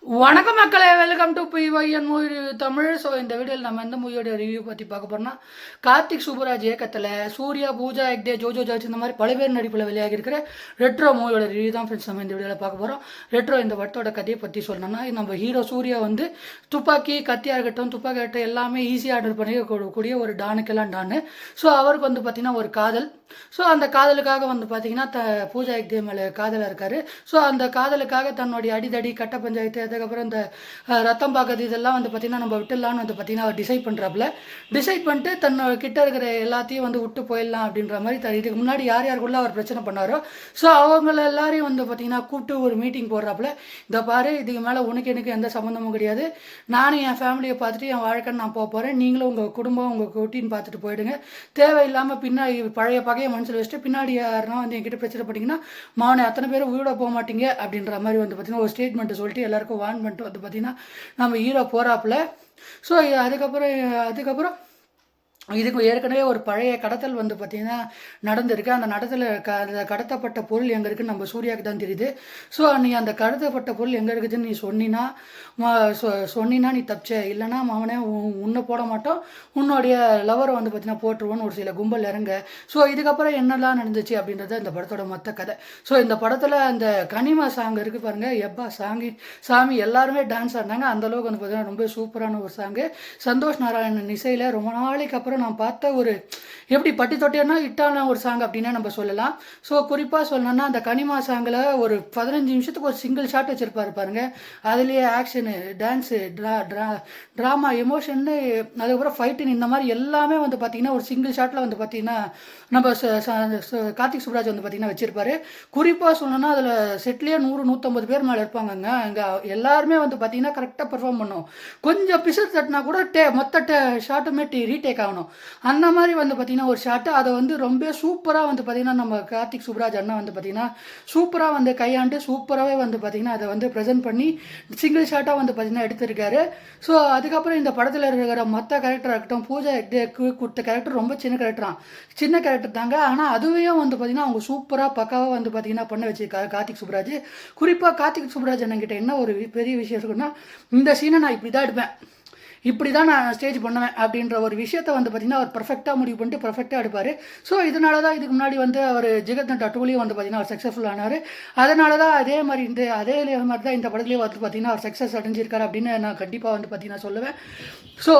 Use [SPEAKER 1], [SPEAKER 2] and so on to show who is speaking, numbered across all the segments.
[SPEAKER 1] வணக்கம் மக்களே, welcome to BYN movie review Tamil. So இந்த வீடியோவில் நம்ம எந்த மூவியோட ரிவ்யூ பற்றி பார்க்க போகிறோம்னா, கார்த்திக் சுப்புராஜ் இயக்கத்தில் சூர்யா, பூஜா ஹெக்டே, ஜோஜோ ஜார்ஜ் இந்த மாதிரி பல பேர் நடிப்பில் வெளியாகி இருக்கிற ரெட்ரோ மூவியோட ரிவ்யூ தான் ஃப்ரெண்ட்ஸ் நம்ம இந்த வீடியோவில் பார்க்க போகிறோம். ரெட்ரோ இந்த படத்தோட கதையை பற்றி சொல்லணும்னா, நம்ம ஹீரோ சூர்யா வந்து துப்பாக்கி, கத்தியாக இருக்கட்டும், துப்பாக்கி இருக்கட்டும் எல்லாமே ஈஸியாக ஆர்டர் பண்ணி கொடுக்கக்கூடிய ஒரு டானுக்கெல்லாம் டானு. ஸோ அவருக்கு வந்து பார்த்திங்கன்னா ஒரு காதல். ஸோ அந்த காதலுக்காக வந்து பார்த்திங்கன்னா பூஜா ஹெக்டே மேலே காதலாக இருக்கார். ஸோ அந்த காதலுக்காக தன்னுடைய அடிதடி, கட்ட பஞ்சாயத்து, அதுக்கப்புறம் இந்த ரத்தம் பார்க்கறது இதெல்லாம் வந்து பார்த்திங்கன்னா நம்ம விட்டுடலான்னு வந்து பார்த்திங்கன்னா அவர் டிசைட் பண்ணுறாப்புல. டிசைட் பண்ணிட்டு தன்னோட கிட்ட இருக்கிற எல்லாத்தையும் வந்து விட்டு போயிடலாம் அப்படின்ற மாதிரி இதுக்கு முன்னாடி யார் யாருக்குள்ள அவர் பிரச்சனை பண்ணாரோ ஸோ அவங்கள எல்லாரையும் வந்து பார்த்திங்கன்னா கூப்பிட்டு ஒரு மீட்டிங் போடுறாப்புல. இந்த பாரு, இதுக்கு மேலே உனக்கு எனக்கு எந்த சம்மந்தமும் கிடையாது. நானும் என் ஃபேமிலியை பார்த்துட்டு என் வாழ்க்கைன்னு நான் போக போகிறேன். நீங்களும் உங்கள் குடும்பம், உங்கள் குட்டின்னு பார்த்துட்டு போயிடுங்க. தேவையில்லாமல் பின்னாடி பழைய பகையை மனசில் வச்சுட்டு பின்னாடி யாருன்னா வந்து என்கிட்ட பிரச்சனை பண்ணிங்கன்னா மாவனை அத்தனை பேரும் உயிரோட போக மாட்டீங்க அப்படின்ற மாதிரி வந்து பார்த்திங்கன்னா ஒரு ஸ்டேட்மெண்ட்டை சொல்லிட்டு எல்லாருக்கும் வார்ன் பண்ணிட்டு வந்து பார்த்திங்கன்னா நம்ம ஹீரோ போகிறாப்புல. ஸோ அதுக்கப்புறம் இதுக்கு ஏற்கனவே ஒரு பழைய கடத்தல் வந்து பார்த்திங்கன்னா நடந்திருக்கு. அந்த கடத்தப்பட்ட பொருள் எங்கே இருக்குன்னு நம்ம சூர்யாவுக்கு தான் தெரியுது. ஸோ நீ அந்த கடத்தப்பட்ட பொருள் எங்கே இருக்குதுன்னு நீ சொன்னினா நீ தப்பிச்ச, இல்லைனா அவனே உன்னை போட மாட்டோம், உன்னுடைய லவரை வந்து பார்த்திங்கன்னா போட்டுருவோன்னு ஒரு சில கும்பல் இறங்க. ஸோ இதுக்கப்புறம் என்னெல்லாம் நடந்துச்சு அப்படின்றது இந்த படத்தோட மொத்த கதை. ஸோ இந்த படத்தில் அந்த கனிமா சாங் இருக்குது பாருங்கள், எப்பா சாமி எல்லாருமே டான்ஸ் ஆடினாங்க. அந்தளவுக்கு வந்து பார்த்திங்கன்னா ரொம்ப சூப்பரான ஒரு சாங்கு. சந்தோஷ் நாராயணன் இசையில் ரொம்ப நாளைக்கு அப்புறம் நான் பார்த்த ஒரு எப்படி பட்டி தொட்டியன்னா ஹிட்டான ஒரு சாங் அப்படின்னா நம்ம சொல்லலாம். ஸோ குறிப்பாக சொல்லணும்னா அந்த கனிமா சாங்கில் ஒரு 15 நிமிஷத்துக்கு ஒரு சிங்கிள் ஷாட் வச்சுருப்பாரு பாருங்க. அதுலேயே ஆக்ஷனு, டான்ஸு, ட்ராமா, எமோஷன்னு, அதுக்கப்புறம் ஃபைட்டின் இந்த மாதிரி எல்லாமே வந்து பார்த்திங்கன்னா ஒரு சிங்கிள் ஷாட்டில் வந்து பார்த்திங்கன்னா நம்ம கார்த்திக் சுப்ராஜ் வந்து பார்த்திங்கன்னா வச்சுருப்பாரு. குறிப்பாக சொல்லணும்னா அதில் செட்லேயே 100-150 பேர் மேலே இருப்பாங்கங்க. அங்கே எல்லாருமே வந்து பார்த்திங்கன்னா கரெக்டாக பெர்ஃபார்ம் பண்ணும். கொஞ்சம் பிசர் தட்டினா கூட மொத்த ஷாட்டுமே ரீடேக் ஆகணும். அந்த மாதிரி வந்து பார்த்திங்கன்னா ஒரு ஷாட்டு அதை வந்து ரொம்ப சூப்பராக வந்து பார்த்திங்கன்னா நம்ம கார்த்திக் சுப்ராஜ் அண்ணா வந்து பார்த்திங்கன்னா சூப்பராக வந்து கையாண்டு சூப்பராகவே வந்து பார்த்திங்கன்னா அதை வந்து ப்ரெசென்ட் பண்ணி சிங்கிள் ஷாட்டாக வந்து பார்த்திங்கன்னா எடுத்திருக்காரு. ஸோ அதுக்கப்புறம் இந்த படத்தில் இருக்கிற மற்ற கேரக்டராக இருக்கட்டும், பூஜா கொடுத்த கேரக்டர் ரொம்ப சின்ன கேரக்டர் தாங்க. ஆனால் அதுவையும் வந்து பார்த்திங்கன்னா அவங்க சூப்பராக பக்காவாக வந்து பார்த்திங்கன்னா பண்ண வச்சிருக்காரு கார்த்திக் சுப்ராஜ். குறிப்பாக கார்த்திக் சுப்ராஜ் அண்ணங்கிட்ட என்ன ஒரு பெரிய விஷயம் இருக்குன்னா, இந்த சீனை நான் இப்படி தான் எடுப்பேன், இப்படி தான் நான் ஸ்டேஜ் பண்ணுவேன் அப்படின்ற ஒரு விஷயத்தை வந்து பார்த்திங்கன்னா அவர் பர்ஃபெக்டாக முடிவு பண்ணிட்டு பர்ஃபெக்டாக எடுப்பார். ஸோ இதனால தான் இதுக்கு முன்னாடி வந்து அவர் ஜிகத் நட் டூலையும் வந்து பார்த்திங்கன்னா அவர் சக்ஸஸ்ஃபுல் ஆனார். அதனால தான் அதே மாதிரி தான் இந்த படத்துலேயே வந்து பார்த்திங்கன்னா அவர் சக்ஸஸ் அடைஞ்சிருக்காரு அப்படின்னு நான் கண்டிப்பாக வந்து பார்த்திங்கன்னா சொல்லுவேன். ஸோ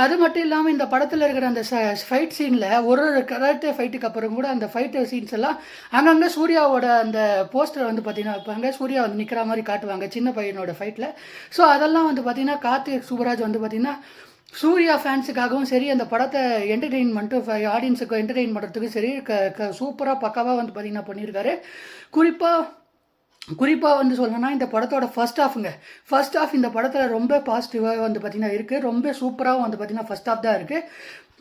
[SPEAKER 1] அது மட்டும் இல்லாமல் இந்த படத்தில் இருக்கிற அந்த ஃபைட் சீனில் ஒரு கராத்தே ஃபைட்டுக்கு அப்புறம் கூட அந்த ஃபைட் சீன்ஸ் எல்லாம் அங்கங்கே சூர்யாவோட அந்த போஸ்டரை வந்து பார்த்திங்கன்னா வைப்பாங்க. சூர்யா வந்து நிற்கிற மாதிரி காட்டுவாங்க சின்ன பையனோட ஃபைட்டில். ஸோ அதெல்லாம் வந்து பார்த்திங்கன்னா கார்த்திக் சுப்ராஜ் வந்து பார்த்திங்கன்னா சூர்யா ஃபேன்ஸுக்காகவும் சரி, அந்த படத்தை என்டர்டெயின்மெண்ட்டு ஆடியன்ஸுக்கு என்டர்டெயின் பண்ணுறதுக்கும் சரி சூப்பராக பக்காவாக வந்து பார்த்திங்கன்னா பண்ணியிருக்காரு. குறிப்பாக வந்து சொல்லணும்னா இந்த படத்தோட ஃபர்ஸ்ட் ஹாஃப் இந்த படத்தில் ரொம்ப பாசிட்டிவாக வந்து பார்த்திங்கன்னா இருக்குது. ரொம்ப சூப்பராகவும் வந்து பார்த்திங்கன்னா ஃபர்ஸ்ட் ஹாஃப் தான் இருக்குது.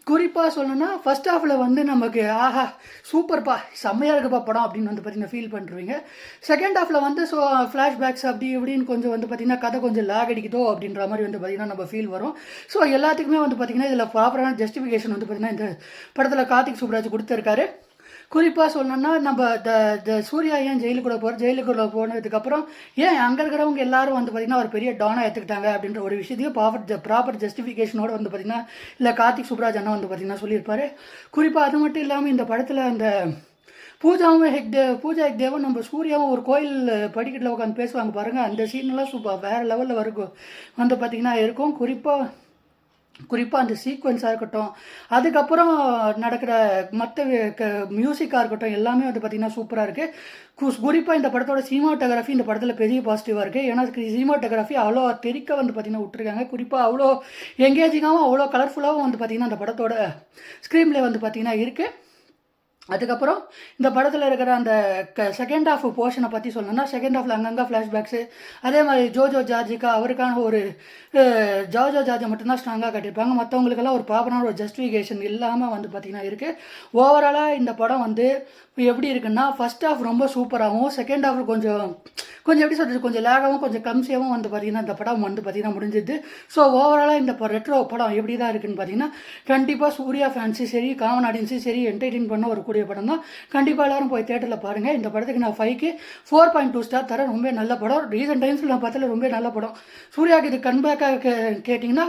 [SPEAKER 1] குறிப்பாக சொல்லணும்னா ஃபர்ஸ்ட் ஹாஃபில் வந்து நமக்கு ஆஹா சூப்பர்ப்பா செம்மையாக இருக்குப்பா படம் அப்படின்னு வந்து பார்த்திங்கன்னா ஃபீல் பண்ணுறீங்க. செகண்ட் ஹாஃபில் வந்து ஸோ ஃப்ளாஷ்பேக்ஸ் அப்படி இப்படின்னு கொஞ்சம் வந்து பார்த்திங்கன்னா கதை கொஞ்சம் லாக் அடிக்குதோ அப்படின்ற மாதிரி வந்து பார்த்திங்கன்னா நம்ம ஃபீல் வரும். ஸோ எல்லாத்துக்குமே வந்து பார்த்திங்கன்னா இதில் ப்ராப்பரான ஜஸ்டிஃபிகேஷன் வந்து பார்த்திங்கன்னா இந்த படத்தில் கார்த்திக் சுப்ராஜ் கொடுத்துருக்காரு. குறிப்பாக சொல்லணும்னா நம்ம சூர்யா ஏன் ஜெயிலுக்குள்ளே போனதுக்கப்புறம் ஏன் அங்கே இருக்கிறவங்க எல்லாரும் வந்து பார்த்திங்கன்னா ஒரு பெரிய டானாக எடுத்துக்கிட்டாங்க அப்படின்ற ஒரு விஷயத்தையும் ப்ராப்பர் ஜஸ்டிஃபிகேஷனோடு வந்து பார்த்திங்கன்னா இல்லை கார்த்திக் சுப்ராஜ் அண்ணா வந்து பார்த்திங்கன்னா சொல்லியிருப்பாரு. குறிப்பாக அது மட்டும் இல்லாமல் இந்த படத்தில் அந்த பூஜா ஹெக்டேவும் நம்ம சூர்யாவும் ஒரு கோயில் படிக்கட்டில் உட்காந்து பேசுவாங்க பாருங்கள். அந்த சீன்லாம் சூப்பர் வேறு லெவலில் வரைக்கும் வந்து பார்த்திங்கன்னா இருக்கும். குறிப்பாக அந்த சீக்வன்ஸாக இருக்கட்டும், அதுக்கப்புறம் நடக்கிற மற்ற மியூசிக்காக இருக்கட்டும் எல்லாமே வந்து பார்த்திங்கன்னா சூப்பராக இருக்குது. குறிப்பாக இந்த படத்தோட சினிமாட்டோகிராஃபி இந்த படத்தில் பெரிய பாசிட்டிவாக இருக்குது. ஏன்னா சினிமாட்டோகிராஃபி அவ்வளோ தெறிக்க வந்து பார்த்திங்கன்னா விட்டுருக்காங்க. குறிப்பாக அவ்வளோ எங்கேஜிங்காகவும் அவ்வளோ கலர்ஃபுல்லாகவும் வந்து பார்த்திங்கன்னா அந்த படத்தோட ஸ்க்ரீன்ல வந்து பார்த்திங்கன்னா இருக்குது. அதுக்கப்புறம் இந்த படத்தில் இருக்கிற அந்த செகண்ட் ஹாஃப் போர்ஷனை பற்றி சொல்லணும்னா செகண்ட் ஹாஃபில் அங்கங்கே ஃப்ளாஷ்பேக்ஸு, அதே மாதிரி ஜோஜோ ஜார்ஜுக்கு அவருக்கான ஒரு ஜோஜோ ஜார்ஜை மட்டும்தான் ஸ்ட்ராங்காக காட்டியிருப்பாங்க. மற்றவங்களுக்கெல்லாம் ஒரு ப்ராப்பரான ஒரு ஜஸ்டிஃபிகேஷன் இல்லாமல் வந்து பார்த்திங்கன்னா இருக்குது. ஓவராலாக இந்த படம் வந்து எப்படி இருக்குன்னா ஃபர்ஸ்ட் ஹாஃப் ரொம்ப சூப்பராகவும், செகண்ட் ஹாஃப் கொஞ்சம் எப்படி சொல்கிறது, கொஞ்சம் லேகாகவும் கொஞ்சம் கம்சியாகவும் வந்து பார்த்திங்கன்னா இந்த படம் வந்து பார்த்திங்கன்னா முடிஞ்சுது. ஸோ ஓவராலாக இந்த ரெட்ரோ படம் எப்படி தான் இருக்குதுன்னு பார்த்திங்கன்னா கண்டிப்பாக சூர்யா ஃபேன்ஸும் சரி, காமன் ஆடியன்ஸும் சரி என்டர்டெயின் பண்ண ஒரு இருக்கக்கூடிய படம் தான். கண்டிப்பாக எல்லாரும் போய் தேட்டரில் பாருங்கள். இந்த படத்துக்கு நான் 5க்கு 4.2 ஸ்டார் தரேன். ரொம்ப நல்ல படம். ரீசன்ட் டைம்ஸில் நான் பார்த்தால ரொம்ப நல்ல படம். சூர்யாவுக்கு இது கம்பேக்காக கேட்டிங்கன்னா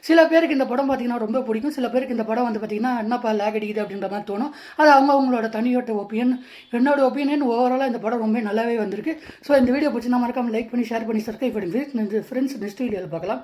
[SPEAKER 1] சில பேருக்கு இந்த படம் பார்த்திங்கன்னா ரொம்ப பிடிக்கும். சில பேருக்கு இந்த படம் வந்து பார்த்திங்கன்னா என்னப்பா லேக் அடிக்குது அப்படின்ற மாதிரி தோணும். அது அவங்களோட தனியோட ஒப்பீனியன். என்னோட ஒப்பீனியன் ஓவராலாக இந்த படம் ரொம்ப நல்லாவே வந்திருக்கு. ஸோ இந்த வீடியோ பிடிச்சினா மறக்காமல் லைக் பண்ணி ஷேர் பண்ணி சப்ஸ்கிரைப் பண்ணி ஃப்ரெண்ட்ஸ் நெக்ஸ்ட் வீடியோவில் பார்க்கலாம்.